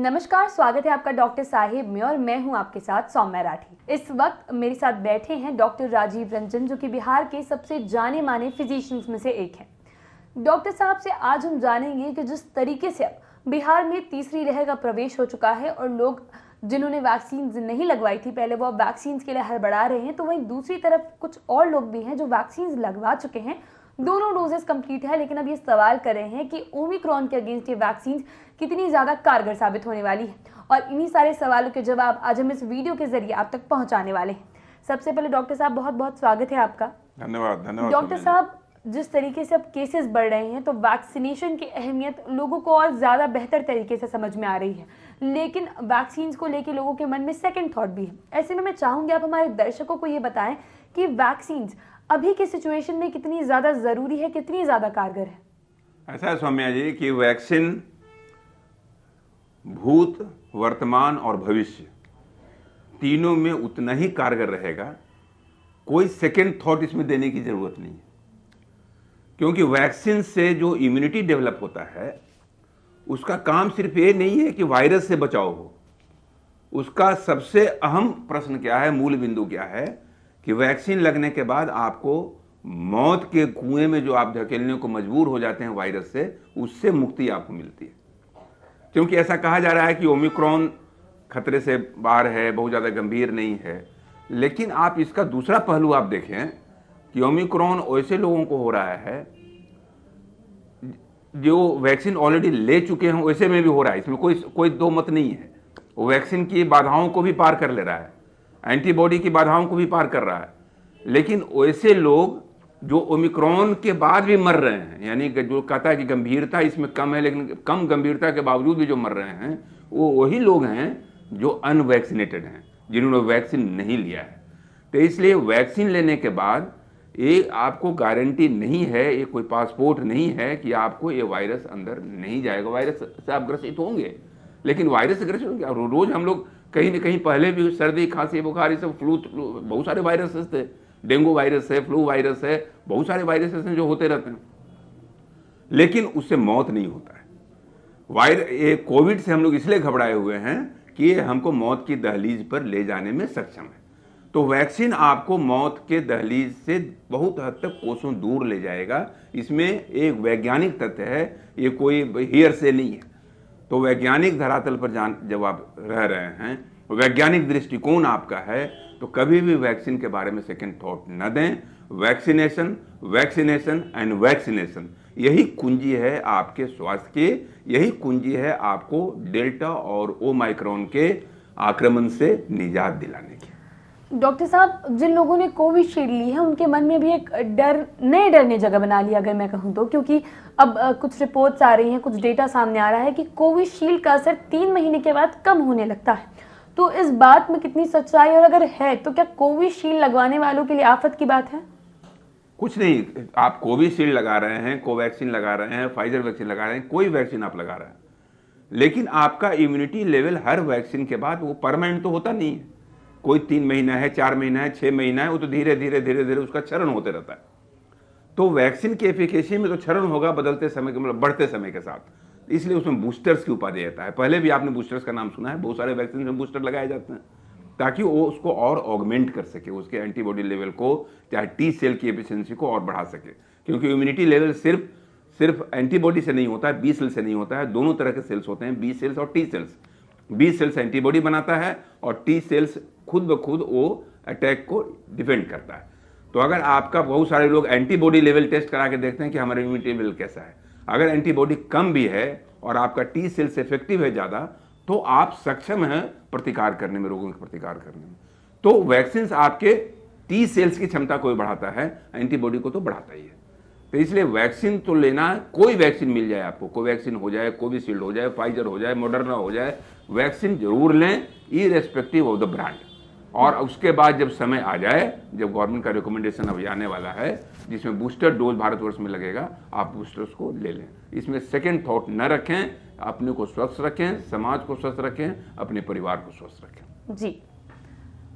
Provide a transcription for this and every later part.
नमस्कार, स्वागत है आपका डॉक्टर साहिब में और मैं हूं आपके साथ सौम्या राठी। इस वक्त मेरे साथ बैठे हैं डॉक्टर राजीव रंजन, जो कि बिहार के सबसे जाने माने फिजिशियंस में से एक हैं। डॉक्टर साहब से आज हम जानेंगे कि जिस तरीके से अब बिहार में तीसरी लहर का प्रवेश हो चुका है और लोग जिन्होंने वैक्सीन नहीं लगवाई थी पहले, वो अब वैक्सीन के लिए हड़बड़ा रहे हैं, तो वहीं दूसरी तरफ कुछ और लोग भी हैं जो वैक्सीन लगवा चुके हैं, दोनों डोजेस कंप्लीट है, लेकिन अब ये सवाल कर रहे हैं कि ओमिक्रॉन के अगेंस्ट ये वैक्सीन कितनी ज़्यादा कारगर साबित होने वाली है। और इन्हीं सारे सवालों के जवाब आज हम इस वीडियो के जरिए आप तक पहुंचाने वाले हैं। सबसे पहले डॉक्टर साहब, बहुत बहुत स्वागत है आपका। धन्यवाद। डॉक्टर साहब, जिस तरीके से अब केसेस बढ़ रहे हैं तो वैक्सीनेशन की अहमियत लोगों को और ज़्यादा बेहतर तरीके से समझ में आ रही है, लेकिन वैक्सीन को लेकर लोगों के मन में सेकंड थॉट भी है। ऐसे में मैं चाहूँगी आप हमारे दर्शकों को ये बताएं कि वैक्सीन अभी के सिचुएशन में कितनी ज़्यादा ज़रूरी है, कितनी ज़्यादा कारगर है। ऐसा है सौम्या जी कि वैक्सीन भूत, वर्तमान और भविष्य तीनों में उतना ही कारगर रहेगा। कोई सेकंड थॉट इसमें देने की जरूरत नहीं है, क्योंकि वैक्सीन से जो इम्यूनिटी डेवलप होता है उसका काम सिर्फ ये नहीं है कि वायरस से बचाव हो। उसका सबसे अहम प्रश्न क्या है, मूल बिंदु क्या है कि वैक्सीन लगने के बाद आपको मौत के कुएं में जो आप धकेलने को मजबूर हो जाते हैं वायरस से, उससे मुक्ति आपको मिलती है। क्योंकि ऐसा कहा जा रहा है कि ओमिक्रॉन खतरे से बाहर है, बहुत ज़्यादा गंभीर नहीं है, लेकिन आप इसका दूसरा पहलू आप देखें कि ओमिक्रॉन वैसे लोगों को हो रहा है जो वैक्सीन ऑलरेडी ले चुके हैं, वैसे में भी हो रहा है। इसमें कोई दो मत नहीं है। वो वैक्सीन की बाधाओं को भी पार कर ले रहा है, एंटीबॉडी की बाधाओं को भी पार कर रहा है, लेकिन वैसे लोग जो ओमिक्रॉन के बाद भी मर रहे हैं, यानी जो कहता है कि गंभीरता इसमें कम है, लेकिन कम गंभीरता के बावजूद भी जो मर रहे हैं वो वही लोग हैं जो अनवैक्सीनेटेड हैं, जिन्होंने वैक्सीन नहीं लिया है। तो इसलिए वैक्सीन लेने के बाद ये आपको गारंटी नहीं है, ये कोई पासपोर्ट नहीं है कि आपको ये वायरस अंदर नहीं जाएगा। वायरस से आप ग्रसित होंगे, लेकिन वायरस से ग्रसित होंगे। रोज हम लोग कहीं ना कहीं पहले भी सर्दी, खांसी, बुखार, ये सब फ्लू बहुत सारे वायरसेस थे, डेंगू वायरस है, फ्लू वायरस है, बहुत सारे वायरसेस हैं जो होते रहते हैं, लेकिन उससे मौत नहीं होता है। ये कोविड से हम लोग इसलिए घबराए हुए हैं कि ये हमको मौत की दहलीज पर ले जाने में सक्षम है। तो वैक्सीन आपको मौत के दहलीज से बहुत हद तक कोसों दूर ले जाएगा। इसमें एक वैज्ञानिक तथ्य है, ये कोई हियर से नहीं है। तो वैज्ञानिक धरातल पर जब आप रह रहे हैं, वैज्ञानिक दृष्टिकोण आपका है, तो कभी भी वैक्सीन के बारे में सेकंड थॉट न दें। वैक्सीनेशन, वैक्सीनेशन एंड वैक्सीनेशन, यही कुंजी है आपके स्वास्थ्य की, यही कुंजी है आपको डेल्टा और ओमाइक्रॉन के आक्रमण से निजात दिलाने की। डॉक्टर साहब, जिन लोगों ने कोविशील्ड ली है उनके मन में भी एक नए डर ने जगह बना लिया, अगर मैं कहूँ तो, क्योंकि अब कुछ रिपोर्ट्स आ रही हैं, कुछ डेटा सामने आ रहा है कि कोविशील्ड का असर 3 महीने के बाद कम होने लगता है। तो इस बात में कितनी सच्चाई, और अगर है तो क्या कोविशील्ड लगवाने वालों के लिए आफत की बात है? कुछ नहीं, आप कोविशील्ड लगा रहे हैं, कोवैक्सीन लगा रहे हैं, फाइजर वैक्सीन लगा रहे हैं, कोई वैक्सीन आप लगा रहे हैं, लेकिन आपका इम्यूनिटी लेवल हर वैक्सीन के बाद वो परमानेंट तो होता नहीं है। कोई 3 महीना है, 4 महीना है, 6 महीना है, वो तो धीरे धीरे धीरे धीरे उसका क्षरण होते रहता है। तो वैक्सीन की एफिकेसी में तो क्षरण होगा बदलते समय के, मतलब बढ़ते समय के साथ, इसलिए उसमें बूस्टर्स की उपाधि रहता है। पहले भी आपने बूस्टर्स का नाम सुना है, बहुत सारे वैक्सीन में बूस्टर लगाए जाते हैं ताकि वो उसको और ऑगमेंट कर सके, उसके एंटीबॉडी लेवल को, चाहे टी सेल की एफिशिएंसी को और बढ़ा सके। क्योंकि इम्यूनिटी लेवल सिर्फ एंटीबॉडी से नहीं होता है, बी सेल से नहीं होता है, दोनों तरह के सेल्स होते हैं, बी सेल्स और T cells. B cells antibody बनाता है और टी सेल्स खुद ब खुद वो अटैक को डिफेंड करता है। तो अगर आपका, बहुत सारे लोग एंटीबॉडी लेवल टेस्ट करा के देखते हैं कि हमारा इम्यूनिटी लेवल कैसा है, अगर एंटीबॉडी कम भी है और आपका टी सेल्स इफेक्टिव है ज़्यादा, तो आप सक्षम हैं प्रतिकार करने में, रोगों के प्रतिकार करने में। तो वैक्सीन आपके टी सेल्स की क्षमता को बढ़ाता है, एंटीबॉडी को तो बढ़ाता ही है। तो इसलिए वैक्सीन तो लेना, कोई वैक्सीन मिल जाए आपको, कोवैक्सीन हो जाए, कोविशील्ड हो जाए, फाइजर हो जाए, मॉडर्ना हो जाए, वैक्सीन जरूर लें, इररेस्पेक्टिव ऑफ द ब्रांड। और उसके बाद जब समय आ जाए, जब गवर्नमेंट का रिकमेंडेशन अभी आने वाला है जिसमें बूस्टर डोज भारतवर्ष में लगेगा, आप बूस्टर्स को ले लें। इसमें सेकंड थॉट न रखें, अपने को स्वस्थ रखें, समाज को स्वस्थ रखें, अपने परिवार को स्वस्थ रखें। जी,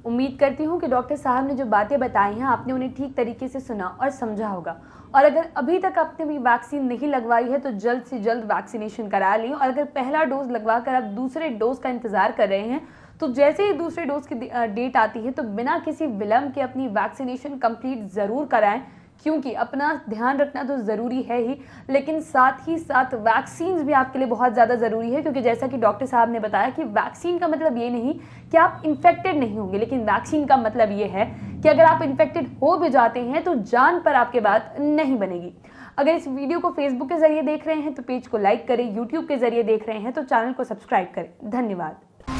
उम्मीद करती हूँ कि डॉक्टर साहब ने जो बातें बताई हैं आपने उन्हें ठीक तरीके से सुना और समझा होगा। और अगर अभी तक आपने भी वैक्सीन नहीं लगवाई है तो जल्द से जल्द वैक्सीनेशन करा लें। और अगर पहला डोज लगवा कर आप दूसरे डोज का इंतजार कर रहे हैं तो जैसे ही दूसरे डोज की डेट आती है तो बिना किसी विलंब के अपनी वैक्सीनेशन कंप्लीट ज़रूर कराएं, क्योंकि अपना ध्यान रखना तो ज़रूरी है ही, लेकिन साथ ही साथ वैक्सीन भी आपके लिए बहुत ज़्यादा ज़रूरी है। क्योंकि जैसा कि डॉक्टर साहब ने बताया कि वैक्सीन का मतलब ये नहीं कि आप इन्फेक्टेड नहीं होंगे, लेकिन वैक्सीन का मतलब ये है कि अगर आप इन्फेक्टेड हो भी जाते हैं तो जान पर आपके बात नहीं बनेगी। अगर इस वीडियो को फेसबुक के जरिए देख रहे हैं तो पेज को लाइक करें, यूट्यूब के जरिए देख रहे हैं तो चैनल को सब्सक्राइब करें। धन्यवाद।